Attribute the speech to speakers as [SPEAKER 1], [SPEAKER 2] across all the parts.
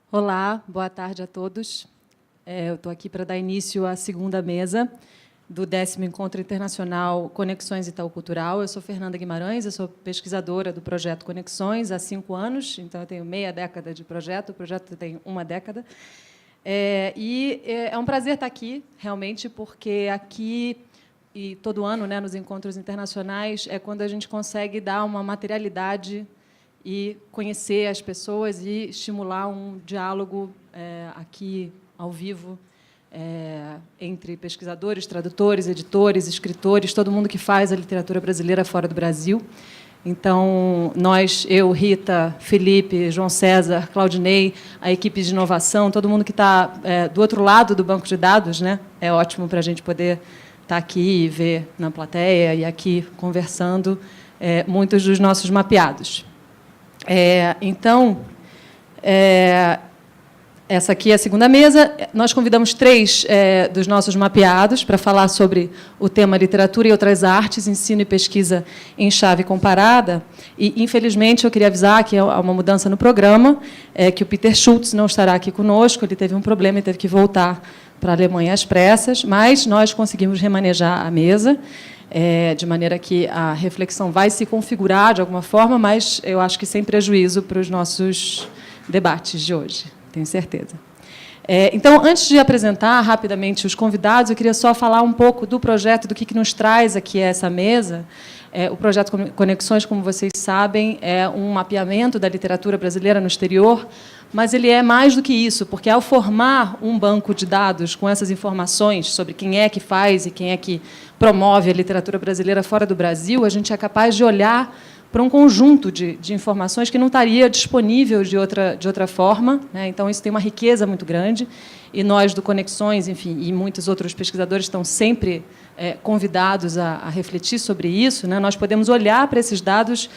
[SPEAKER 1] Olá, boa tarde a todos. Eu estou aqui para dar início à segunda mesa do 10º Encontro Internacional Conexões Itaú Cultural. Eu sou Fernanda Guimarães, eu sou pesquisadora do projeto Conexões há 5 anos, então eu tenho meia década de projeto, o projeto tem uma década. É um prazer estar aqui, realmente, porque aqui, e todo ano, né, nos encontros internacionais, é quando a gente consegue dar uma materialidade e conhecer as pessoas e estimular um diálogo aqui, ao vivo, entre pesquisadores, tradutores, editores, escritores, todo mundo que faz a literatura brasileira fora do Brasil. Então, nós, eu, Rita, Felipe, João César, Claudinei, a equipe de inovação, todo mundo que está do outro lado do banco de dados, né, é ótimo para a gente poder estar aqui e ver na plateia e aqui conversando muitos dos nossos mapeados. Então, essa aqui é a segunda mesa. Nós convidamos 3 dos nossos mapeados para falar sobre o tema literatura e outras artes, ensino e pesquisa em chave comparada. E, infelizmente, eu queria avisar que há uma mudança no programa, que o Peter Schultz não estará aqui conosco, ele teve um problema e teve que voltar para a Alemanha às pressas, mas nós conseguimos remanejar a mesa, de maneira que a reflexão vai se configurar de alguma forma, mas eu acho que sem prejuízo para os nossos debates de hoje, tenho certeza. Então, antes de apresentar rapidamente os convidados, eu queria só falar um pouco do projeto, do que nos traz aqui essa mesa. O projeto Conexões, como vocês sabem, é um mapeamento da literatura brasileira no exterior, mas ele é mais do que isso, porque, ao formar um banco de dados com essas informações sobre quem é que faz e quem é que promove a literatura brasileira fora do Brasil, a gente é capaz de olhar para um conjunto de informações que não estaria disponível de outra forma, né? Então, isso tem uma riqueza muito grande, e nós, do Conexões, enfim, e muitos outros pesquisadores estão sempre convidados a refletir sobre isso, né? Nós podemos olhar para esses dados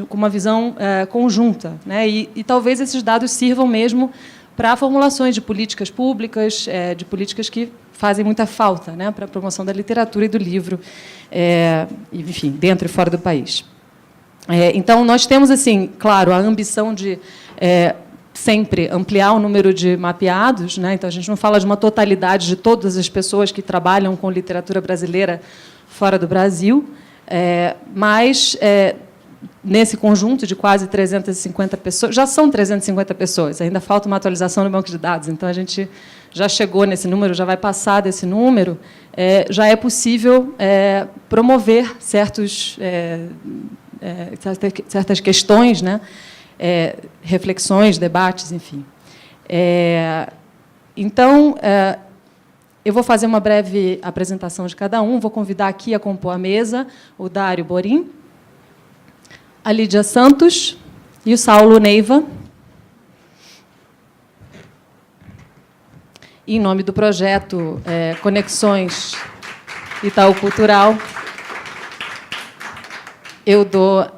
[SPEAKER 1] com uma visão conjunta, né? E talvez esses dados sirvam mesmo para formulações de políticas públicas, de políticas que fazem muita falta, né, para a promoção da literatura e do livro, enfim, dentro e fora do país. Então, nós temos, assim, claro, a ambição de sempre ampliar o número de mapeados, né? Então, a gente não fala de uma totalidade de todas as pessoas que trabalham com literatura brasileira fora do Brasil, mas, nesse conjunto de quase 350 pessoas, já são 350 pessoas, ainda falta uma atualização no banco de dados, então a gente já chegou nesse número, já vai passar desse número, já é possível promover certas questões, né? Reflexões, debates, enfim. Então, eu vou fazer uma breve apresentação de cada um, vou convidar aqui a compor a mesa o Dário Borim, a Lídia Santos e o Saulo Neiva. Em nome do projeto Conexões Itaú Cultural, eu dou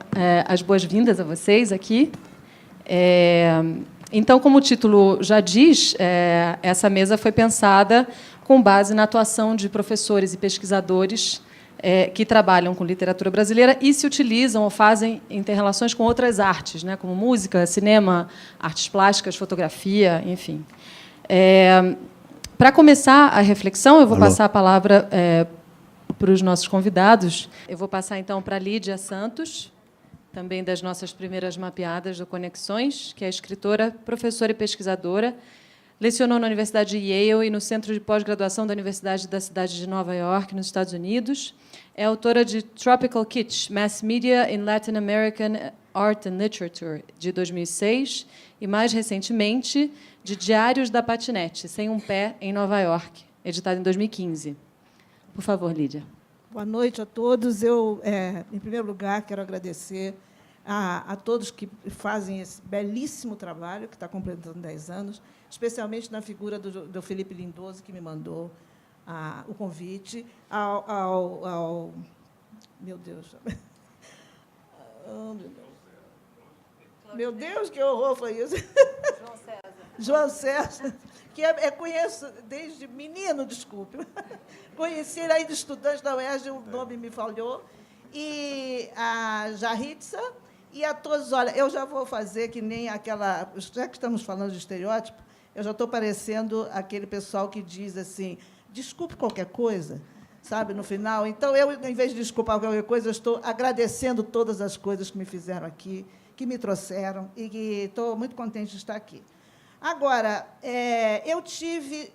[SPEAKER 1] as boas-vindas a vocês aqui. Então, como o título já diz, essa mesa foi pensada com base na atuação de professores e pesquisadores que trabalham com literatura brasileira e se utilizam ou fazem interrelações com outras artes, né, como música, cinema, artes plásticas, fotografia, enfim. Para começar a reflexão, eu vou passar a palavra para os nossos convidados. Eu vou passar, então, para a Lídia Santos, também das nossas primeiras mapeadas do Conexões, que é escritora, professora e pesquisadora, lecionou na Universidade de Yale e no Centro de Pós-Graduação da Universidade da Cidade de Nova York, nos Estados Unidos. É autora de Tropical Kitsch, Mass Media in Latin American Art and Literature, de 2006, e, mais recentemente, de Diários da Patinete, Sem um Pé, em Nova York, editado em 2015. Por favor, Lídia.
[SPEAKER 2] Boa noite a todos. Eu, em primeiro lugar, quero agradecer a todos que fazem esse belíssimo trabalho, que está completando 10 anos, especialmente na figura do Felipe Lindoso, que me mandou o convite, meu Deus. Meu Deus, que horror foi isso!
[SPEAKER 1] João César.
[SPEAKER 2] João César, que conheço desde menino, desculpe. Conheci ele ainda estudante da UERJ, o nome me falhou. E a Jaritza E a todos, olha, eu já vou fazer que nem aquela... Já que estamos falando de estereótipo, eu já estou parecendo aquele pessoal que diz assim, desculpe qualquer coisa, sabe, no final. Então, eu, em vez de desculpar qualquer coisa, eu estou agradecendo todas as coisas que me fizeram aqui, que me trouxeram, e que estou muito contente de estar aqui. Agora, eu tive,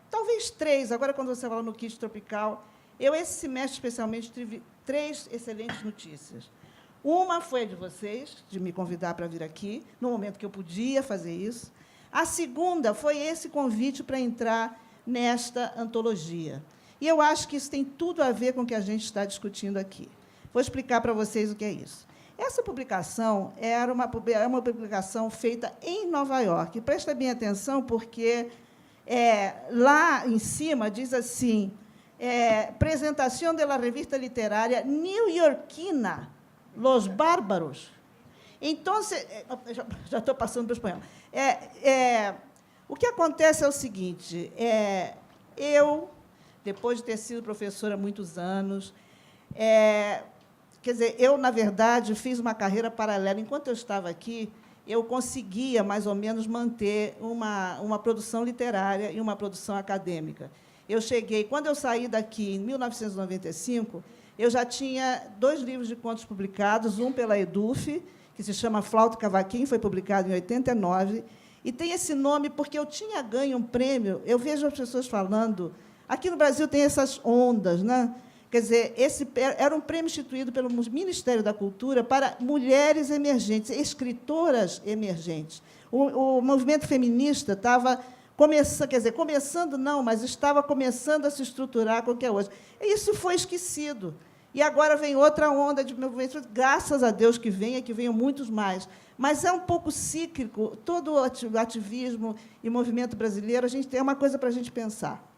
[SPEAKER 2] talvez 3, agora, quando você falou no kit tropical, eu, esse semestre, especialmente, tive 3 excelentes notícias. Uma foi a de vocês, de me convidar para vir aqui, no momento que eu podia fazer isso. A segunda foi esse convite para entrar nesta antologia. E eu acho que isso tem tudo a ver com o que a gente está discutindo aqui. Vou explicar para vocês o que é isso. Essa publicação é uma publicação feita em Nova York. E presta bem atenção, porque lá em cima diz assim, apresentação da revista literária neo-iorquina, Los Bárbaros. Então, já estou passando para o espanhol. O que acontece é o seguinte, eu, depois de ter sido professora há muitos anos, quer dizer, eu, na verdade, fiz uma carreira paralela. Enquanto eu estava aqui, eu conseguia, mais ou menos, manter uma produção literária e uma produção acadêmica. Eu cheguei, quando eu saí daqui, em 1995, eu já tinha 2 livros de contos publicados, um pela Eduf, que se chama Flauta e Cavaquinho, foi publicado em 89, e tem esse nome porque eu tinha ganho um prêmio. Eu vejo as pessoas falando... Aqui no Brasil tem essas ondas, né? Quer dizer, esse era um prêmio instituído pelo Ministério da Cultura para mulheres emergentes, escritoras emergentes. O movimento feminista estava começando, quer dizer, começando não, mas estava começando a se estruturar com o que é hoje. E isso foi esquecido. E agora vem outra onda de movimento, graças a Deus que venham muitos mais. Mas é um pouco cíclico, todo o ativismo e movimento brasileiro, a gente tem uma coisa para a gente pensar.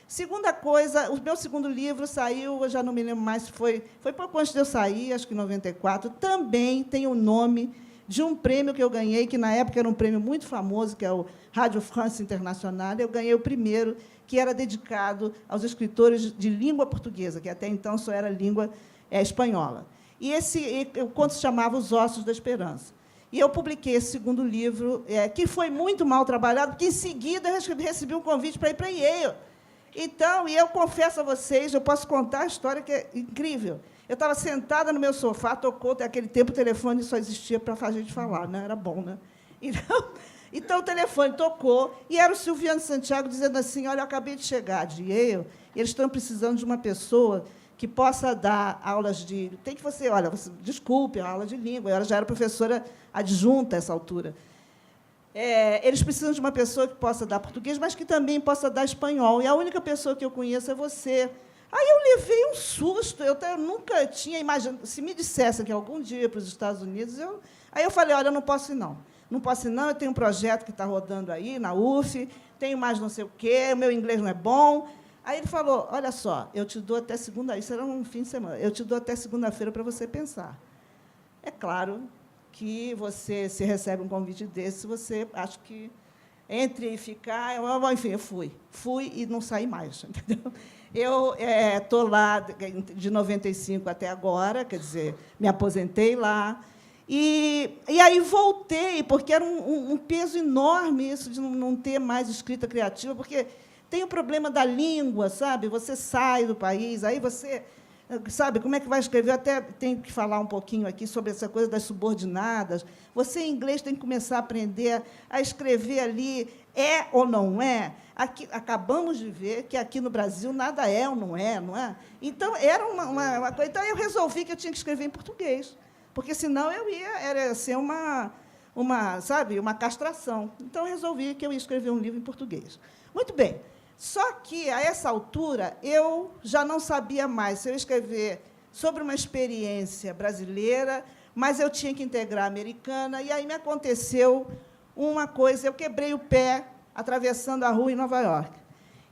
[SPEAKER 2] Segunda coisa, o meu segundo livro saiu, eu já não me lembro mais, foi pouco antes de eu sair, acho que em 94, também tem o nome de um prêmio que eu ganhei, que, na época, era um prêmio muito famoso, que é o Radio France International. Eu ganhei o primeiro, que era dedicado aos escritores de língua portuguesa, que, até então, só era língua espanhola. E o conto se chamava Os Ossos da Esperança. E eu publiquei esse segundo livro, que foi muito mal trabalhado, porque, em seguida, eu recebi um convite para ir para Yale. Então, e eu confesso a vocês, eu posso contar a história, que é incrível. Eu estava sentada no meu sofá, tocou, até aquele tempo o telefone só existia para a gente falar, né? Era bom, né? Então, o telefone tocou, e era o Silviano Santiago dizendo assim, olha, eu acabei de chegar de Yale, e eles estão precisando de uma pessoa que possa dar aulas de... Tem que você, olha, desculpe, a aula de língua, eu já era professora adjunta a essa altura. Eles precisam de uma pessoa que possa dar português, mas que também possa dar espanhol. E a única pessoa que eu conheço é você. Aí eu levei um susto. Eu nunca tinha imaginado... Se me dissessem que algum dia ia para os Estados Unidos... Aí eu falei, olha, eu não posso ir, não. Não posso ir, não. Eu tenho um projeto que está rodando aí, na UF, tenho mais não sei o quê, o meu inglês não é bom. Aí ele falou, olha só, eu te dou até segunda... Isso era um fim de semana. Eu te dou até segunda-feira para você pensar. É claro que você, se recebe um convite desse, você acha que entre e ficar... Enfim, eu fui. Fui e não saí mais, entendeu? Eu estou lá de 95 até agora, quer dizer, me aposentei lá. E aí voltei, porque era um peso enorme isso de não ter mais escrita criativa, porque tem o problema da língua, sabe? Você sai do país, aí você... Sabe, como é que vai escrever? Eu até tenho que falar um pouquinho aqui sobre essa coisa das subordinadas. Você, em inglês, tem que começar a aprender a escrever ali é ou não é. Aqui, acabamos de ver que, aqui no Brasil, nada é ou não é, não é? Então, era uma coisa... Então, eu resolvi que eu tinha que escrever em português, porque, senão, era ser sabe, uma castração. Então, eu resolvi que eu ia escrever um livro em português. Muito bem. Só que, a essa altura, eu já não sabia mais se eu escrever sobre uma experiência brasileira, mas eu tinha que integrar a americana, e aí me aconteceu uma coisa, eu quebrei o pé atravessando a rua em Nova York.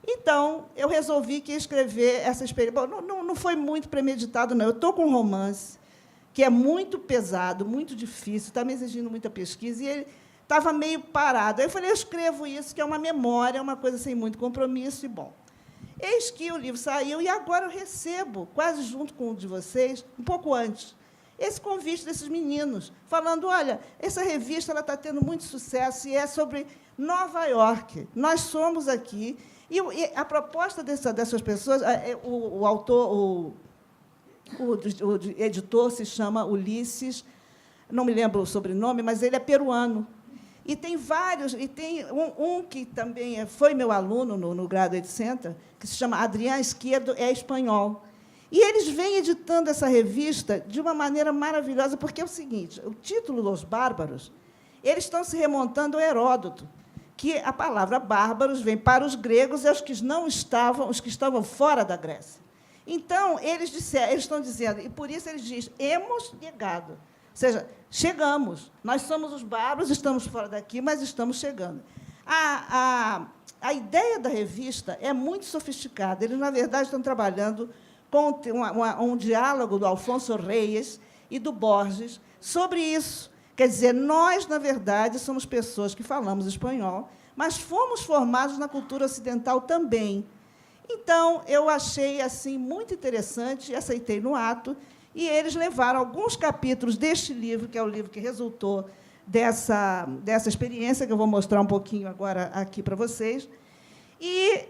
[SPEAKER 2] Então, eu resolvi que ia escrever essa experiência. Bom, não foi muito premeditado, não. Eu estou com um romance que é muito pesado, muito difícil, está me exigindo muita pesquisa, e ele estava meio parado. Aí eu falei, eu escrevo isso, que é uma memória, uma coisa sem muito compromisso, e bom. Eis que o livro saiu, e agora eu recebo, quase junto com o de vocês, um pouco antes, esse convite desses meninos, falando, olha, essa revista está tendo muito sucesso e é sobre Nova York. Nós somos aqui. E a proposta dessas pessoas, o autor, o editor se chama Ulisses, não me lembro o sobrenome, mas ele é peruano. E tem vários, e tem um que também foi meu aluno no Graduate Center, que se chama Adrián Izquierdo, é espanhol. E eles vêm editando essa revista de uma maneira maravilhosa, porque é o seguinte, o título Los Bárbaros, eles estão se remontando ao Heródoto, que a palavra bárbaros vem para os gregos e os que estavam fora da Grécia. Então, eles estão dizendo, e por isso eles dizem, hemos chegado. Ou seja, chegamos. Nós somos os bárbaros, estamos fora daqui, mas estamos chegando. A ideia da revista é muito sofisticada. Eles, na verdade, estão trabalhando com um diálogo do Alfonso Reyes e do Borges sobre isso. Quer dizer, nós, na verdade, somos pessoas que falamos espanhol, mas fomos formados na cultura ocidental também. Então, eu achei assim muito interessante, aceitei no ato, e eles levaram alguns capítulos deste livro, que é o livro que resultou dessa experiência, que eu vou mostrar um pouquinho agora aqui para vocês. E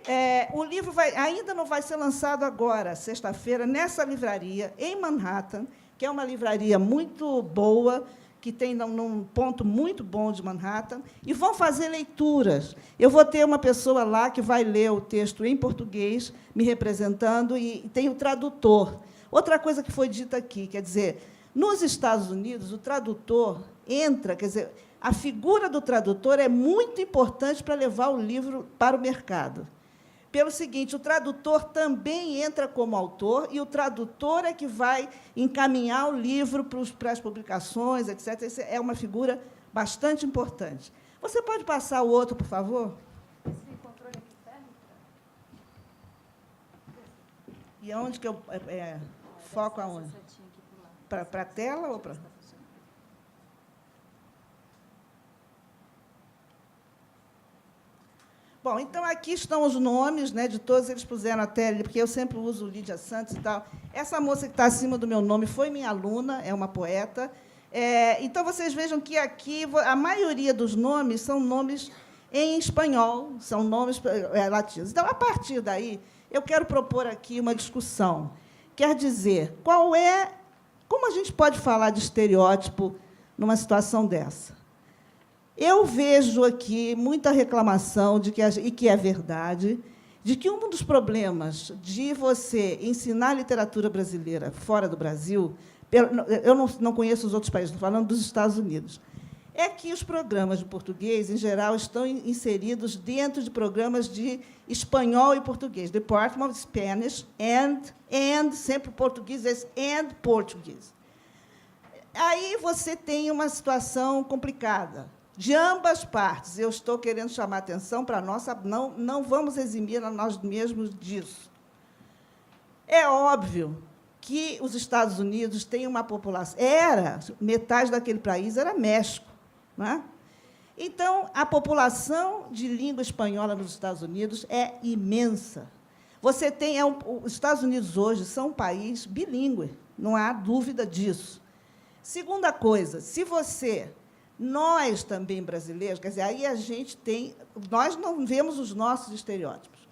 [SPEAKER 2] o livro ainda não vai ser lançado agora, sexta-feira, nessa livraria, em Manhattan, que é uma livraria muito boa, que tem num ponto muito bom de Manhattan, e vão fazer leituras. Eu vou ter uma pessoa lá que vai ler o texto em português, me representando, e tem o tradutor. Outra coisa que foi dita aqui, quer dizer, nos Estados Unidos, o tradutor entra, quer dizer, a figura do tradutor é muito importante para levar o livro para o mercado. Pelo seguinte, o tradutor também entra como autor, e o tradutor é que vai encaminhar o livro para as publicações, etc. Essa é uma figura bastante importante. Você pode passar o outro, por favor? Esse controle aqui serve? E aonde que eu foco aonde? Para a tela ou para... Bom, então, aqui estão os nomes, né, de todos, eles puseram até, porque eu sempre uso Lídia Santos e tal. Essa moça que está acima do meu nome foi minha aluna, é uma poeta. Então, vocês vejam que aqui a maioria dos nomes são nomes em espanhol, são nomes latinos. Então, a partir daí, eu quero propor aqui uma discussão. Quer dizer, como a gente pode falar de estereótipo numa situação dessa? Eu vejo aqui muita reclamação, e que é verdade, de que um dos problemas de você ensinar literatura brasileira fora do Brasil, eu não conheço os outros países, estou falando dos Estados Unidos, é que os programas de português, em geral, estão inseridos dentro de programas de espanhol e português, Department of Spanish, sempre português, and português. Aí você tem uma situação complicada. De ambas partes, eu estou querendo chamar a atenção para a nossa... Não vamos eximir a nós mesmos disso. É óbvio que os Estados Unidos têm uma população... metade daquele país era México. Não é? Então, a população de língua espanhola nos Estados Unidos é imensa. Você tem... os Estados Unidos, hoje, são um país bilíngue, não há dúvida disso. Segunda coisa, se você... Nós, também, brasileiros, quer dizer, aí a gente tem... Nós não vemos os nossos estereótipos.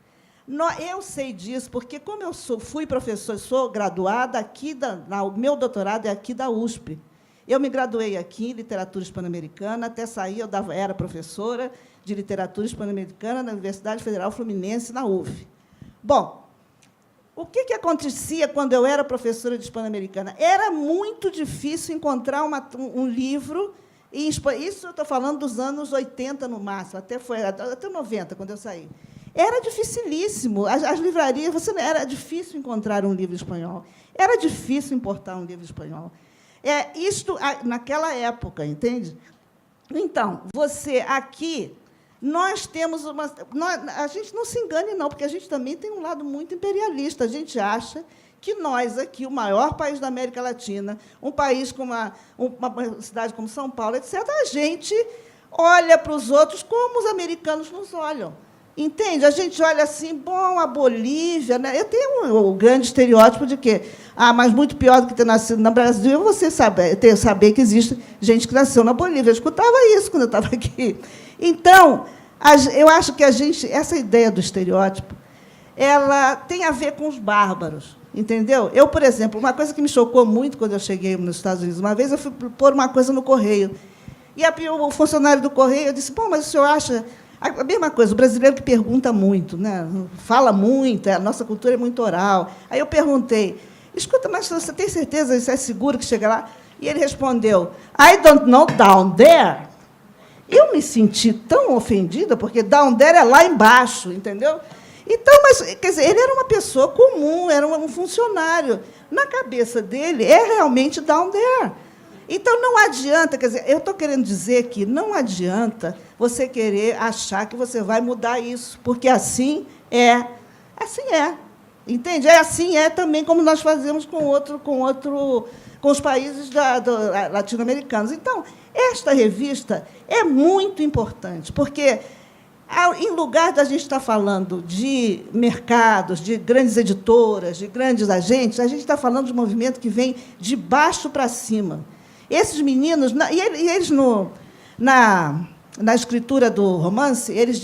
[SPEAKER 2] Eu sei disso, porque, como eu fui professora, sou graduada aqui, o meu doutorado é aqui da USP. Eu me graduei aqui em literatura hispano-americana, até sair, era professora de literatura hispano-americana na Universidade Federal Fluminense, na UF. Bom, o que acontecia quando eu era professora de hispano-americana? Era muito difícil encontrar um livro... Isso eu estou falando dos anos 80, no máximo, até 90, quando eu saí. Era dificilíssimo. As livrarias, era difícil encontrar um livro espanhol. Era difícil importar um livro espanhol. Isto naquela época, entende? Então, você aqui, nós temos uma... a gente não se engane, não, porque a gente também tem um lado muito imperialista. A gente acha que nós, aqui, o maior país da América Latina, um país com uma cidade como São Paulo, etc., a gente olha para os outros como os americanos nos olham. Entende? A gente olha assim, bom, a Bolívia, né? Eu tenho o grande estereótipo de que, mas muito pior do que ter nascido no Brasil é você saber que existe gente que nasceu na Bolívia. Eu escutava isso quando eu estava aqui. Então, eu acho que essa ideia do estereótipo, ela tem a ver com os bárbaros, entendeu? Eu, por exemplo, uma coisa que me chocou muito quando eu cheguei nos Estados Unidos, uma vez eu fui pôr uma coisa no correio, e o funcionário do correio disse, bom, mas o senhor acha... A mesma coisa, o brasileiro que pergunta muito, né? Fala muito, a nossa cultura é muito oral. Aí eu perguntei, escuta, mas você tem certeza, isso é seguro que chega lá? E ele respondeu, I don't know down there. Eu me senti tão ofendida, porque down there é lá embaixo, entendeu? Então, mas, quer dizer, ele era uma pessoa comum, era um funcionário. Na cabeça dele, é realmente down there. Então, não adianta, quer dizer, eu estou querendo dizer que não adianta você querer achar que você vai mudar isso, porque assim é. Assim é. Entende? Assim é também como nós fazemos com os países latino-americanos. Então, esta revista é muito importante, porque, em lugar da gente estar falando de mercados, de grandes editoras, de grandes agentes, a gente está falando de um movimento que vem de baixo para cima. Esses meninos, e eles na escritura do romance, eles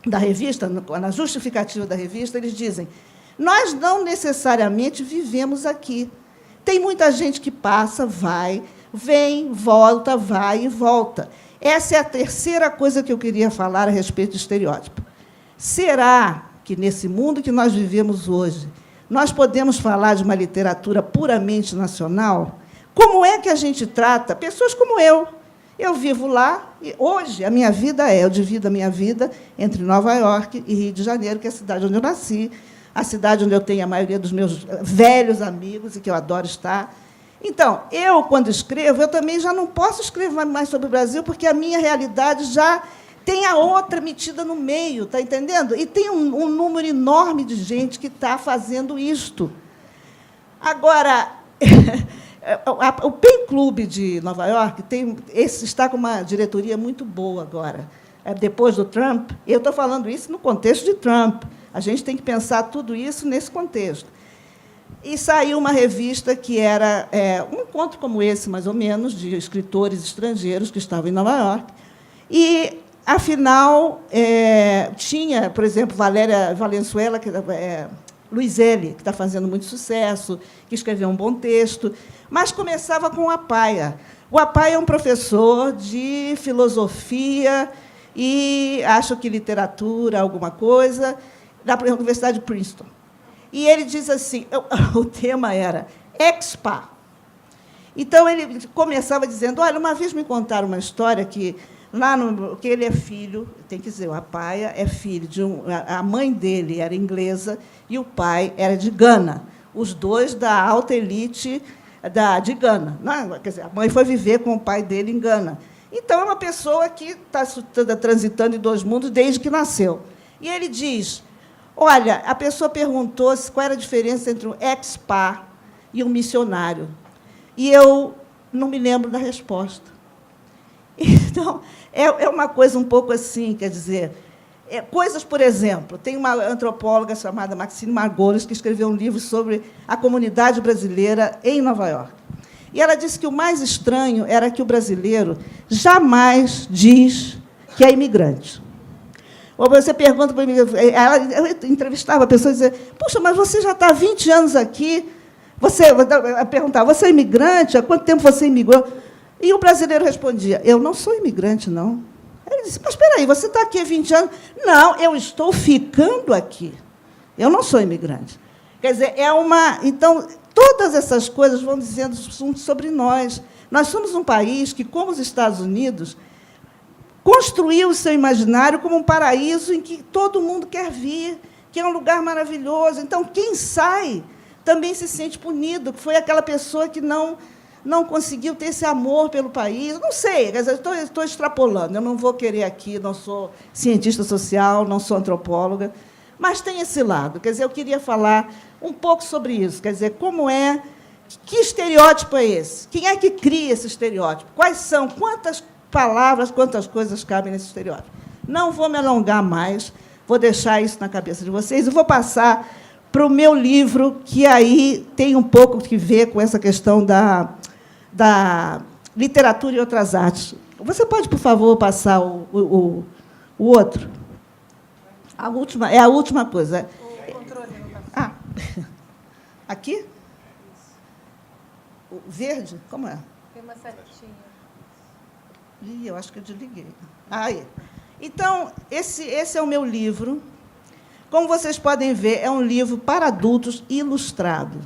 [SPEAKER 2] da revista, na justificativa da revista, eles dizem: nós não necessariamente vivemos aqui. Tem muita gente que passa, vai, vem, volta, vai e volta. Essa é a terceira coisa que eu queria falar a respeito do estereótipo. Será que, nesse mundo que nós vivemos hoje, nós podemos falar de uma literatura puramente nacional? Como é que a gente trata pessoas como eu? Eu vivo lá, e hoje a minha vida eu divido a minha vida entre Nova York e Rio de Janeiro, que é a cidade onde eu nasci, a cidade onde eu tenho a maioria dos meus velhos amigos e que eu adoro estar. Então, eu, quando escrevo, eu também já não posso escrever mais sobre o Brasil, porque a minha realidade já tem a outra metida no meio, está entendendo? E tem um número enorme de gente que está fazendo isto. Agora, o PEN Clube de Nova York está com uma diretoria muito boa agora. Depois do Trump, eu estou falando isso no contexto de Trump. A gente tem que pensar tudo isso nesse contexto. E saiu uma revista que era um encontro como esse, mais ou menos, de escritores estrangeiros que estavam em Nova York. E, afinal, tinha, por exemplo, Valéria Valenzuela, Luizelli, que está fazendo muito sucesso, que escreveu um bom texto, mas começava com o Apaia. O Apaia é um professor de filosofia e, acho que literatura, alguma coisa, da Universidade de Princeton. E ele diz assim, o tema era expa. Então, ele começava dizendo, olha, uma vez me contaram uma história que que ele é filho, tem que dizer, o Apaia é filho de a mãe dele era inglesa e o pai era de Gana, os dois da alta elite de Gana. Não, quer dizer, a mãe foi viver com o pai dele em Gana. Então, é uma pessoa que está transitando em dois mundos desde que nasceu. E ele diz, olha, a pessoa perguntou qual era a diferença entre um expat e um missionário. E eu não me lembro da resposta. Então, é uma coisa um pouco assim, quer dizer, coisas, por exemplo, tem uma antropóloga chamada Maxine Margolis, que escreveu um livro sobre a comunidade brasileira em Nova York. E ela disse que o mais estranho era que o brasileiro jamais diz que é imigrante. Ou você pergunta para mim, eu entrevistava a pessoa e dizia, puxa, mas você já está há 20 anos aqui, eu perguntava, você é imigrante? Há quanto tempo você imigrou? E o brasileiro respondia, eu não sou imigrante, não. Ele disse, mas espera aí, você está aqui há 20 anos? Não, eu estou ficando aqui. Eu não sou imigrante. Quer dizer, Então, todas essas coisas vão dizendo sobre nós. Nós somos um país que, como os Estados Unidos, construiu o seu imaginário como um paraíso em que todo mundo quer vir, que é um lugar maravilhoso. Então, quem sai também se sente punido, que foi aquela pessoa que não conseguiu ter esse amor pelo país. Não sei, estou extrapolando, eu não vou querer aqui, não sou cientista social, não sou antropóloga, mas tem esse lado. Quer dizer, eu queria falar um pouco sobre isso, quer dizer, que estereótipo é esse? Quem é que cria esse estereótipo? Quais são? Quantas palavras, quantas coisas cabem nesse estereótipo? Não vou me alongar mais, vou deixar isso na cabeça de vocês e vou passar para o meu livro, que aí tem um pouco que ver com essa questão da literatura e outras artes. Você pode, por favor, passar o outro? A última coisa. O controle. Ah, aqui? O verde? Como é?
[SPEAKER 1] Tem uma setinha.
[SPEAKER 2] Ih, eu acho que eu desliguei. Aí. Então, esse é o meu livro. Como vocês podem ver, é um livro para adultos ilustrado.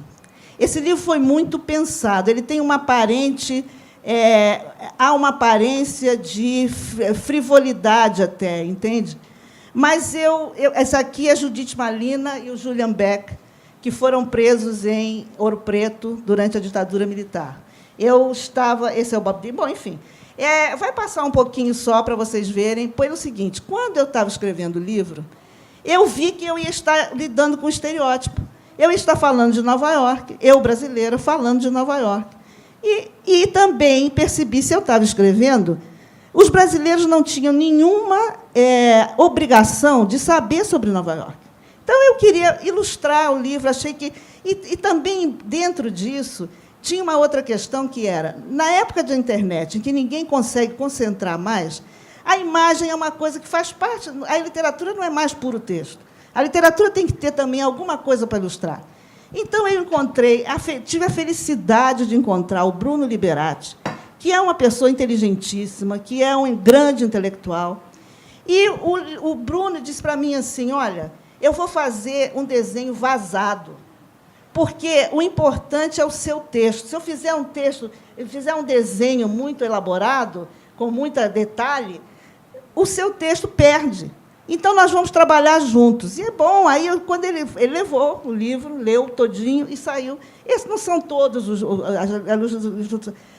[SPEAKER 2] Esse livro foi muito pensado. Ele tem uma aparência de frivolidade até, entende? Mas essa aqui é Judith Malina e o Julian Beck, que foram presos em Ouro Preto durante a ditadura militar. Esse é o Bob Dylan. Bom, enfim, vai passar um pouquinho só para vocês verem. Foi o seguinte, quando eu estava escrevendo o livro, eu vi que eu ia estar lidando com estereótipo. Eu ia estar falando de Nova York, eu, brasileira, falando de Nova York. E também percebi, se eu estava escrevendo, os brasileiros não tinham nenhuma obrigação de saber sobre Nova York. Então, eu queria ilustrar o livro, achei que... E também, dentro disso, tinha uma outra questão que era, na época da internet, em que ninguém consegue concentrar mais, a imagem é uma coisa que faz parte... A literatura não é mais puro texto. A literatura tem que ter também alguma coisa para ilustrar. Então, eu tive a felicidade de encontrar o Bruno Liberati, que é uma pessoa inteligentíssima, que é um grande intelectual. E o Bruno disse para mim assim, olha, eu vou fazer um desenho vazado, porque o importante é o seu texto. Se eu fizer um desenho muito elaborado, com muito detalhe, o seu texto perde. Então, nós vamos trabalhar juntos. E é bom. Aí, quando ele levou o livro, leu todinho e saiu. Esses não são todos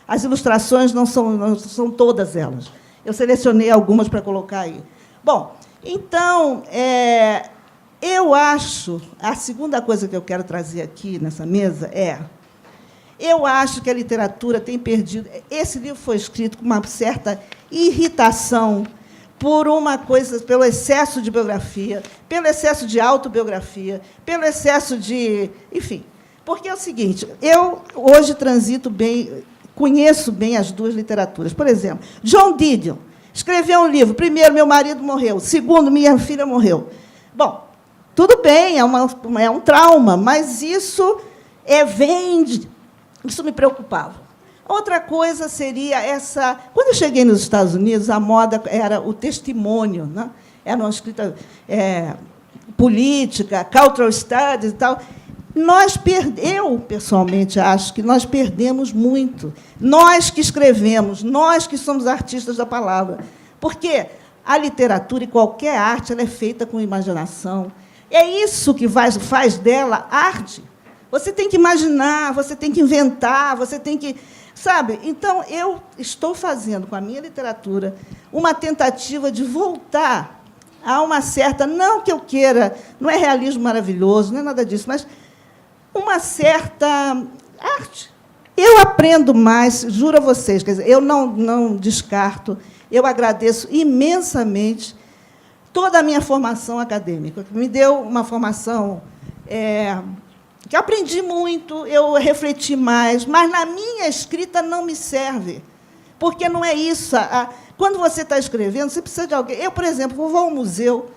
[SPEAKER 2] as ilustrações, não são todas elas. Eu selecionei algumas para colocar aí. Bom, então, eu acho... A segunda coisa que eu quero trazer aqui nessa mesa eu acho que a literatura tem perdido... Esse livro foi escrito com uma certa irritação por uma coisa, pelo excesso de biografia, pelo excesso de autobiografia, pelo excesso de... Enfim, porque é o seguinte, eu hoje transito bem, conheço bem as duas literaturas. Por exemplo, John Didion escreveu um livro. Primeiro, meu marido morreu. Segundo, minha filha morreu. Bom, tudo bem, é um trauma, mas isso isso me preocupava. Outra coisa seria essa... Quando eu cheguei nos Estados Unidos, a moda era o testemunho, né? Era uma escrita política, cultural studies e tal. Eu, pessoalmente, acho que nós perdemos muito. Nós que escrevemos, nós que somos artistas da palavra. Porque a literatura e qualquer arte ela é feita com imaginação. É isso que faz dela arte. Você tem que imaginar, você tem que inventar, você tem que... Sabe? Então, eu estou fazendo, com a minha literatura, uma tentativa de voltar a uma certa... Não que eu queira, não é realismo maravilhoso, não é nada disso, mas uma certa arte. Eu aprendo mais, juro a vocês, quer dizer, eu não descarto, eu agradeço imensamente toda a minha formação acadêmica, que me deu uma formação... que aprendi muito, eu refleti mais, mas na minha escrita não me serve, porque não é isso. Quando você está escrevendo, você precisa de alguém. Eu, por exemplo, vou ao museu.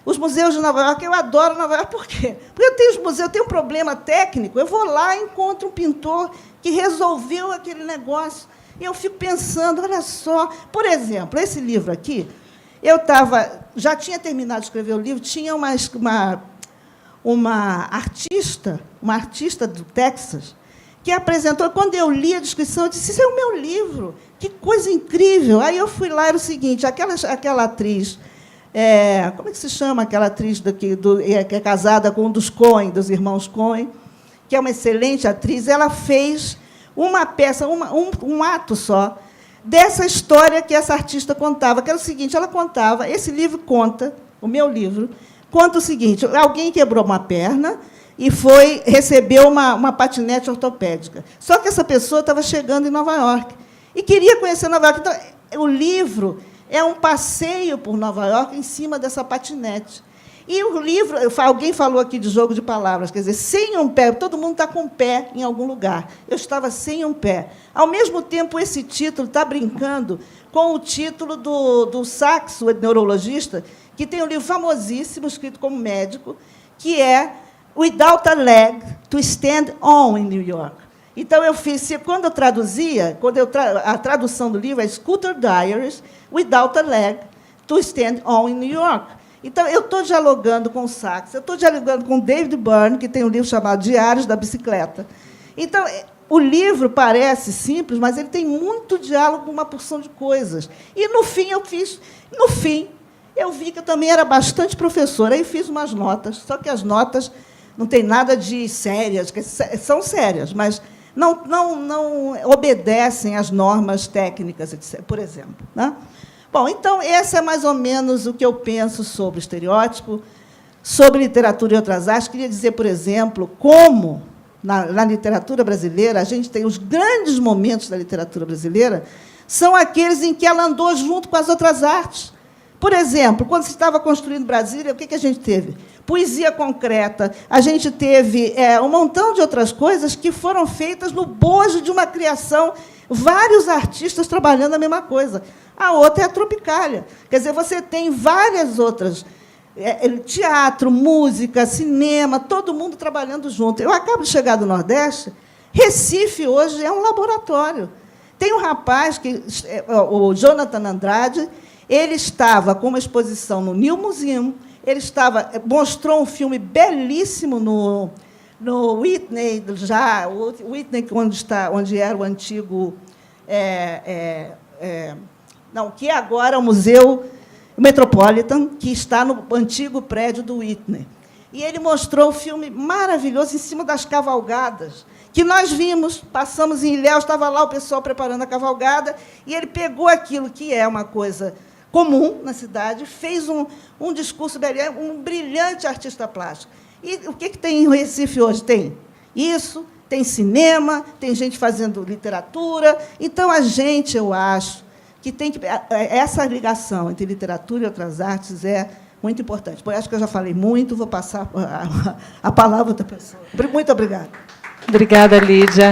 [SPEAKER 2] Os museus de Nova York, eu adoro Nova York. Por quê? Porque eu tenho os museus, eu tenho um problema técnico, eu vou lá e encontro um pintor que resolveu aquele negócio. E eu fico pensando, olha só, por exemplo, esse livro aqui, já tinha terminado de escrever o livro, tinha uma artista do Texas, que apresentou. Quando eu li a descrição, eu disse, isso é o meu livro, que coisa incrível. Aí eu fui lá, era o seguinte, aquela atriz, como é que se chama aquela atriz que é casada com um dos Coen, dos irmãos Coen, que é uma excelente atriz, ela fez uma peça, um ato só, dessa história que essa artista contava, que era o seguinte, ela contava, esse livro conta, o meu livro, conta o seguinte, alguém quebrou uma perna e recebeu uma patinete ortopédica. Só que essa pessoa estava chegando em Nova York e queria conhecer Nova York. Então, o livro é um passeio por Nova York em cima dessa patinete. E o livro, alguém falou aqui de jogo de palavras, quer dizer, sem um pé, todo mundo está com um pé em algum lugar. Eu estava sem um pé. Ao mesmo tempo, esse título está brincando com o título do Sachs, o neurologista, que tem um livro famosíssimo, escrito como médico, que é Without a Leg, to Stand On in New York. Então, eu fiz, quando eu traduzia, a tradução do livro é Scooter Diaries, Without a Leg, to Stand On in New York. Então, eu estou dialogando com o Sachs, eu estou dialogando com o David Byrne, que tem um livro chamado Diários da Bicicleta. Então, o livro parece simples, mas ele tem muito diálogo com uma porção de coisas. E, no fim, eu vi que eu também era bastante professora, aí fiz umas notas, só que as notas não têm nada de sérias, são sérias, mas não obedecem às normas técnicas, etc., por exemplo. Né? Bom, então, esse é mais ou menos o que eu penso sobre estereótipo, sobre literatura e outras artes. Queria dizer, por exemplo, como, na literatura brasileira, a gente tem os grandes momentos da literatura brasileira, são aqueles em que ela andou junto com as outras artes. Por exemplo, quando se estava construindo Brasília, o que a gente teve? Poesia concreta, a gente teve um montão de outras coisas que foram feitas no bojo de uma criação, vários artistas trabalhando a mesma coisa. A outra é a Tropicália. Quer dizer, você tem várias outras, teatro, música, cinema, todo mundo trabalhando junto. Eu acabo de chegar do Nordeste, Recife hoje é um laboratório. Tem um rapaz, o Jonathan Andrade, ele estava com uma exposição no New Museum, mostrou um filme belíssimo no Whitney, Whitney, onde era o antigo... que é agora o Museu Metropolitan, que está no antigo prédio do Whitney. E ele mostrou um filme maravilhoso em cima das cavalgadas, que nós vimos, passamos em Ilhéus, estava lá o pessoal preparando a cavalgada, e ele pegou aquilo que é uma coisa comum na cidade, fez um discurso belíssimo, um brilhante artista plástico. E o que tem em Recife hoje? Tem isso, tem cinema, tem gente fazendo literatura. Então, a gente, eu acho, que tem que... Essa ligação entre literatura e outras artes é muito importante. Pois acho que eu já falei muito, vou passar a palavra a outra pessoa. Muito obrigada.
[SPEAKER 1] Obrigada, Lídia.